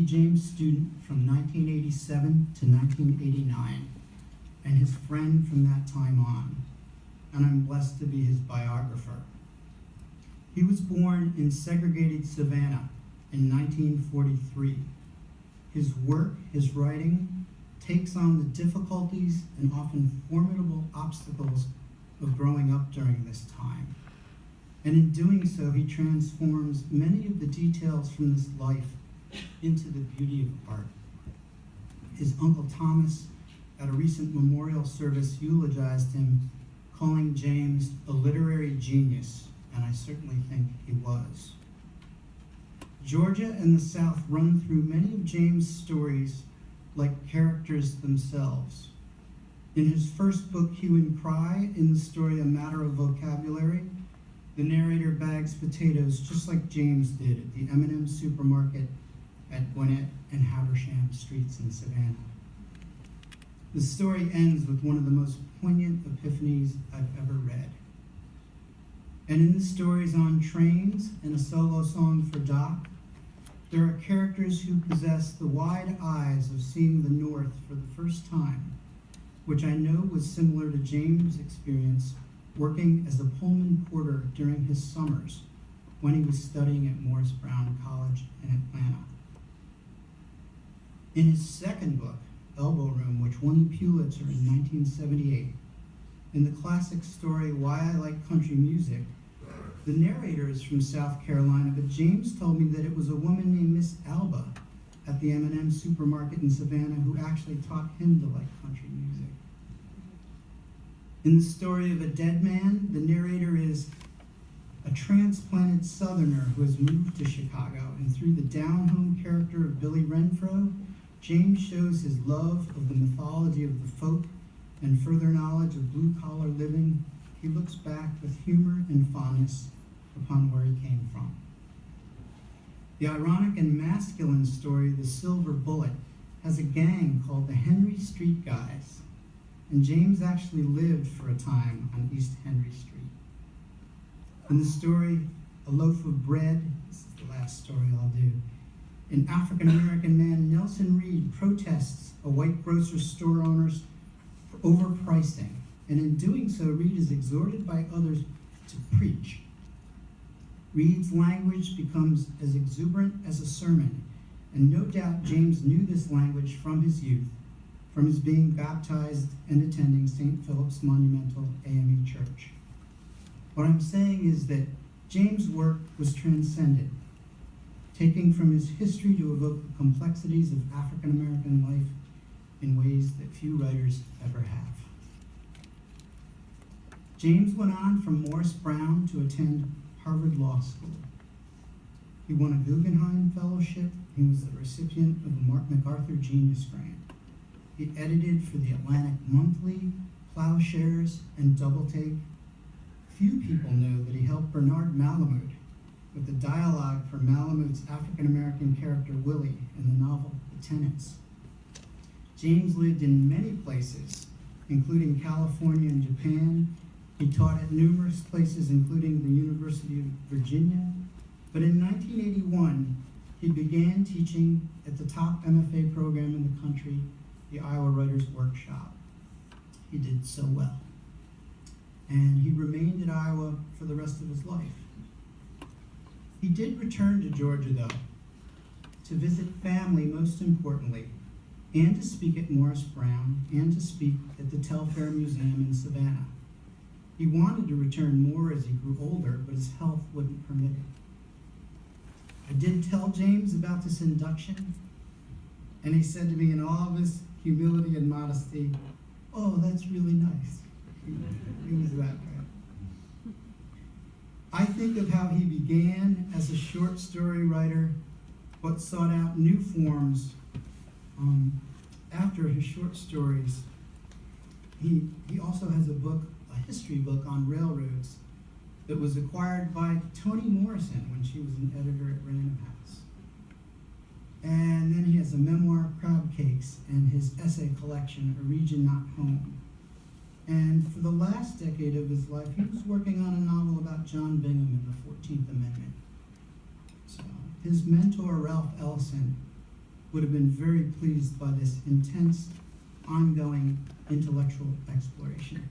James student from 1987 to 1989, and his friend from that time on, and I'm blessed to be his biographer. He was born in segregated Savannah in 1943. His work, his writing, takes on the difficulties and often formidable obstacles of growing up during this time. And in doing so, he transforms many of the details from this life into the beauty of art. His Uncle Thomas, at a recent memorial service, eulogized him, calling James a literary genius, and I certainly think he was. Georgia and the South run through many of James' stories like characters themselves. In his first book, Hue and Cry, in the story A Matter of Vocabulary, the narrator bags potatoes just like James did at the M&M supermarket at Gwinnett and Habersham streets in Savannah. The story ends with one of the most poignant epiphanies I've ever read. And in the stories On Trains and A Solo Song for Doc, there are characters who possess the wide eyes of seeing the North for the first time, which I know was similar to James' experience working as a Pullman porter during his summers when he was studying at Morris Brown College in Atlanta. In his second book, Elbow Room, which won the Pulitzer in 1978, in the classic story Why I Like Country Music, the narrator is from South Carolina, but James told me that it was a woman named Miss Alba at the M&M supermarket in Savannah who actually taught him to like country music. In the story of A Dead Man, the narrator is a transplanted Southerner who has moved to Chicago, and through the down-home character of Billy Renfro, James shows his love of the mythology of the folk and further knowledge of blue-collar living. He looks back with humor and fondness upon where he came from. The ironic and masculine story, The Silver Bullet, has a gang called the Henry Street Guys, and James actually lived for a time on East Henry Street. In the story, A Loaf of Bread, this is the last story I'll do, an African-American man, Nelson Reed, protests a white grocery store owners for overpricing, and in doing so, Reed is exhorted by others to preach. Reed's language becomes as exuberant as a sermon, and no doubt James knew this language from his youth, from his being baptized and attending St. Philip's Monumental AME Church. What I'm saying is that James' work was transcendent, taking from his history to evoke the complexities of African American life in ways that few writers ever have. James went on from Morris Brown to attend Harvard Law School. He won a Guggenheim Fellowship. He was the recipient of a MacArthur Genius Grant. He edited for the Atlantic Monthly, Plowshares, and Doubletake. Few people know that he helped Bernard Malamud with the dialogue for Malamud's African-American character Willie in the novel The Tenants. James lived in many places, including California and Japan. He taught at numerous places, including the University of Virginia. But in 1981, he began teaching at the top MFA program in the country, the Iowa Writers Workshop. He did so well. And he remained at Iowa for the rest of his life. He did return to Georgia, though, to visit family most importantly, and to speak at Morris Brown, and to speak at the Telfair Museum in Savannah. He wanted to return more as he grew older, but his health wouldn't permit it. I did tell James about this induction, and he said to me in all of his humility and modesty, "Oh, that's really nice." He was that way. I think of how he began as a short story writer, but sought out new forms after his short stories. He also has a history book on railroads that was acquired by Toni Morrison when she was an editor at Random House. And then he has a memoir, Crab Cakes, and his essay collection, A Region Not Home. And for the last decade of his life, he was working on a novel about John Bingham and the 14th Amendment. So his mentor, Ralph Ellison, would have been very pleased by this intense, ongoing intellectual exploration.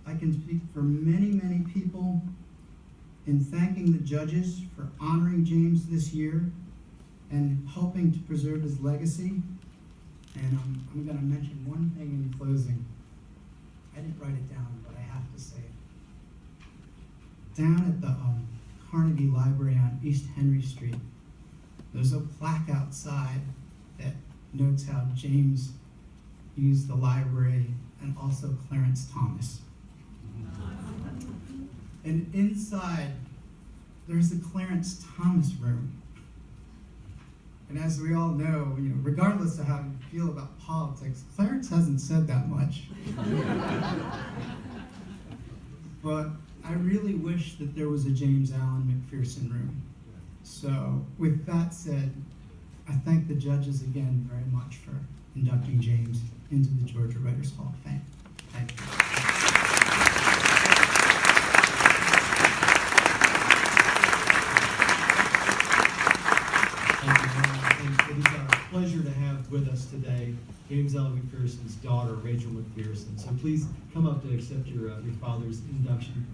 I can speak for many, many people in thanking the judges for honoring James this year and helping to preserve his legacy. And I'm going to mention one thing in closing. I didn't write it down, but I have to say it. Down at the Carnegie Library on East Henry Street, there's a plaque outside that notes how James used the library and also Clarence Thomas. And inside, there's the Clarence Thomas room. And as we all know, regardless of how you feel about politics, Clarence hasn't said that much. But I really wish that there was a James Allen McPherson room. So with that said, I thank the judges again very much for inducting James into the Georgia Writers Hall of Fame. Thank you. It is our pleasure to have with us today James Allen McPherson's daughter, Rachel McPherson. So please come up to accept your father's induction.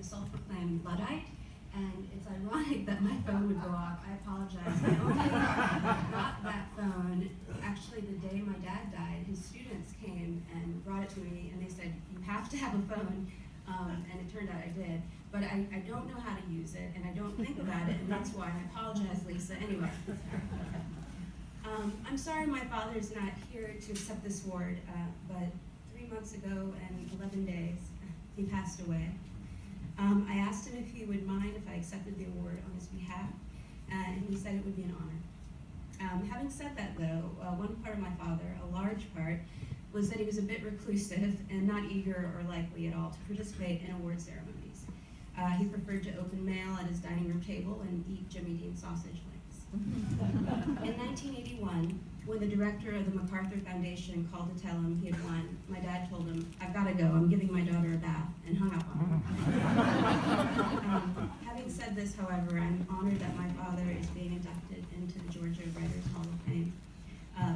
Self-proclaimed Luddite, and it's ironic that my phone would go off. I apologize. I only got that phone actually the day my dad died. His students came and brought it to me, and they said, you have to have a phone, and it turned out I did. But I don't know how to use it, and I don't think about it, and that's why I apologize, Lisa. Anyway. I'm sorry my father's not here to accept this award, but 3 months ago and 11 days, he passed away. I asked him if he would mind if I accepted the award on his behalf, and he said it would be an honor. Having said that, though, one part of my father, a large part, was that he was a bit reclusive and not eager or likely at all to participate in award ceremonies. He preferred to open mail at his dining room table and eat Jimmy Dean sausage links. In 1981, when the director of the MacArthur Foundation called to tell him he had won, my dad told him, I've got to go, I'm giving my daughter a bath, and hung up on him. Having said this, however, I'm honored that my father is being inducted into the Georgia Writers Hall of Fame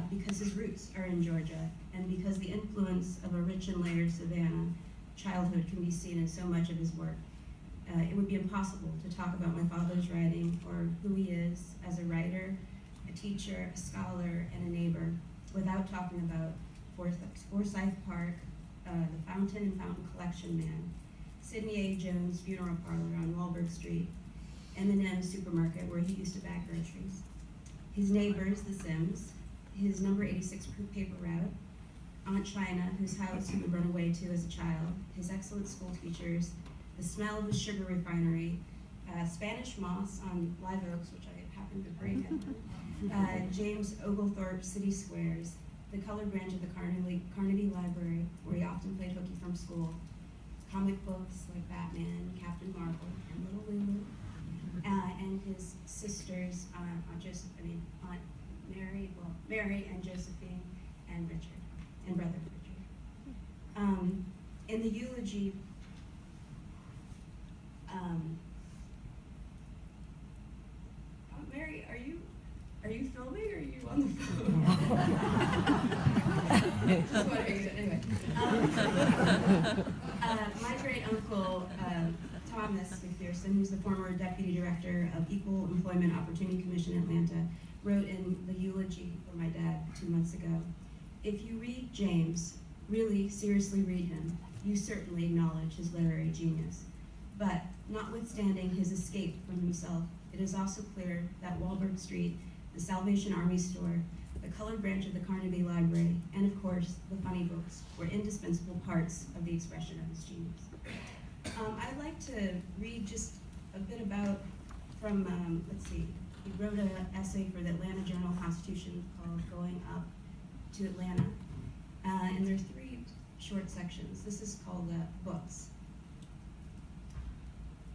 because his roots are in Georgia, and because the influence of a rich and layered Savannah childhood can be seen in so much of his work. It would be impossible to talk about my father's writing or who he is as a writer, a teacher, a scholar, and a neighbor without talking about Forsyth Park, the Fountain and Fountain Collection Man, Sidney A. Jones Funeral Parlor on Wahlberg Street, M&M Supermarket where he used to bag groceries, his neighbors, the Sims, his number 86 paper route, Aunt China, whose house he would run away to as a child, his excellent school teachers, the smell of the sugar refinery, Spanish moss on live oaks, which I happened to bring in, James Oglethorpe City Squares, the colored branch of the Carnegie Library, where he often played hooky from school, comic books like Batman, Captain Marvel, and Little Lulu, and his sisters, Aunt Mary and Josephine, and Richard, and brother Richard. In the eulogy, Mary, are you filming or are you on the phone? Just wondering, anyway. My great uncle, Thomas McPherson, who's the former deputy director of Equal Employment Opportunity Commission Atlanta, wrote in the eulogy for my dad 2 months ago, if you read James, really seriously read him, you certainly acknowledge his literary genius. But notwithstanding his escape from himself, it is also clear that Wahlberg Street, the Salvation Army store, the colored branch of the Carnegie Library, and of course, the funny books were indispensable parts of the expression of his genius. I'd like to read just a bit let's see, he wrote an essay for the Atlanta Journal-Constitution called Going Up to Atlanta. And there's 3 short sections. This is called Books.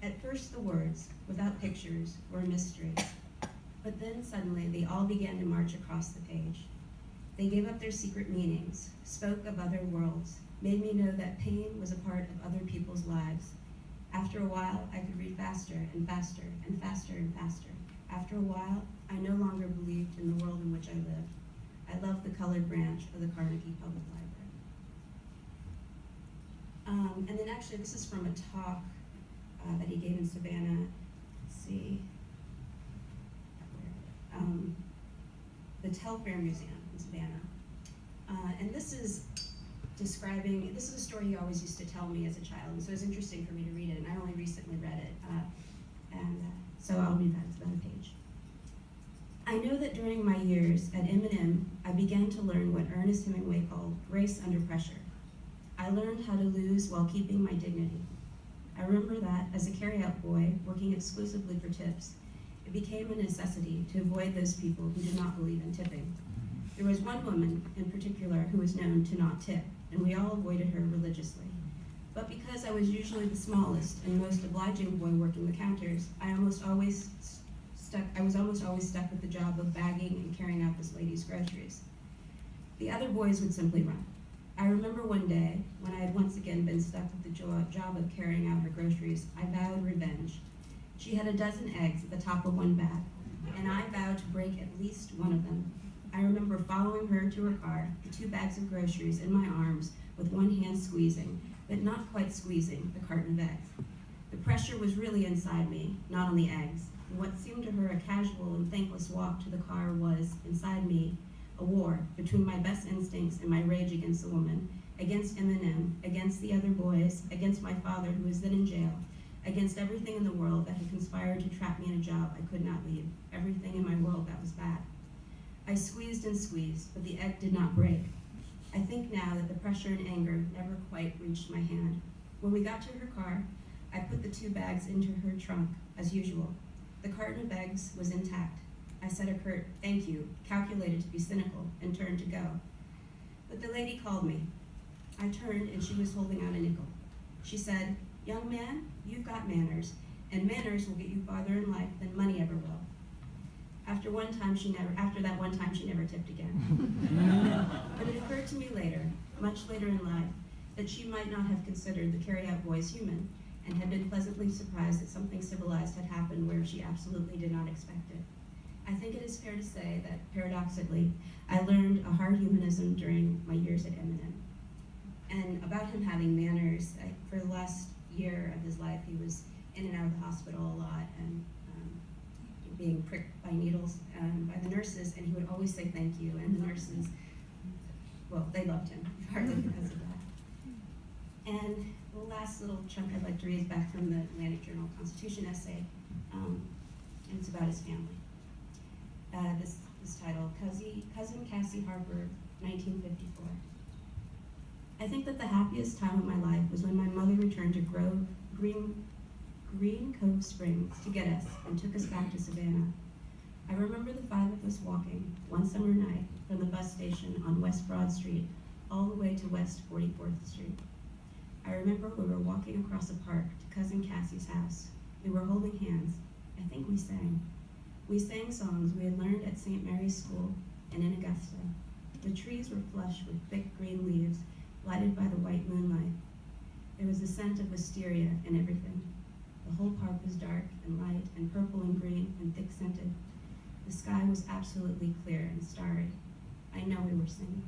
At first the words, without pictures, were mysteries. But then suddenly they all began to march across the page. They gave up their secret meanings, spoke of other worlds, made me know that pain was a part of other people's lives. After a while, I could read faster and faster and faster and faster. After a while, I no longer believed in the world in which I lived. I loved the colored branch of the Carnegie Public Library. And then actually, this is from a talk that he gave in Savannah. Let's see. The Telfair Museum in Savannah. And this is describing, this is a story he always used to tell me as a child, and so it was interesting for me to read it, and I only recently read it. So I'll read that, it's about a page. I know that during my years at M&M, I began to learn what Ernest Hemingway called grace under pressure. I learned how to lose while keeping my dignity. I remember that as a carryout boy working exclusively for tips, it became a necessity to avoid those people who did not believe in tipping. There was one woman in particular who was known to not tip, and we all avoided her religiously. But because I was usually the smallest and most obliging boy working the counters, I was almost always stuck with the job of bagging and carrying out this lady's groceries. The other boys would simply run. I remember one day, when I had once again been stuck with the job of carrying out her groceries, I vowed revenge. She had a dozen eggs at the top of one bag, and I vowed to break at least one of them. I remember following her to her car, the 2 bags of groceries in my arms, with one hand squeezing, but not quite squeezing, the carton of eggs. The pressure was really inside me, not on the eggs. And what seemed to her a casual and thankless walk to the car was, inside me, a war between my best instincts and my rage against the woman, against M&M, against the other boys, against my father who was then in jail, against everything in the world that had conspired to trap me in a job I could not leave, everything in my world that was bad. I squeezed and squeezed, but the egg did not break. I think now that the pressure and anger never quite reached my hand. When we got to her car, I put the 2 bags into her trunk, as usual. The carton of eggs was intact. I said a curt thank you, calculated to be cynical, and turned to go. But the lady called me. I turned and she was holding out a nickel. She said, "Young man, you've got manners, and manners will get you farther in life than money ever will." After that one time, she never tipped again. But it occurred to me later, much later in life, that she might not have considered the carry-out boys human, and had been pleasantly surprised that something civilized had happened where she absolutely did not expect it. I think it is fair to say that, paradoxically, I learned a hard humanism during my years at M&M. And about him having manners, for the last year of his life, he was in and out of the hospital a lot, and being pricked by needles by the nurses, and he would always say thank you, and the nurses, well, they loved him, partly because of that. And the last little chunk I'd like to read is back from the Atlantic Journal-Constitution essay, and it's about his family. This title, Cousin Cassie Harper, 1954. I think that the happiest time of my life was when my mother returned to Green Cove Springs to get us and took us back to Savannah. I remember the 5 of us walking one summer night from the bus station on West Broad Street all the way to West 44th Street. I remember we were walking across a park to Cousin Cassie's house. We were holding hands. I think we sang. We sang songs we had learned at St. Mary's School and in Augusta. The trees were flush with thick green leaves, lighted by the white moonlight. There was a scent of wisteria in everything. The whole park was dark and light and purple and green and thick-scented. The sky was absolutely clear and starry. I know we were singing.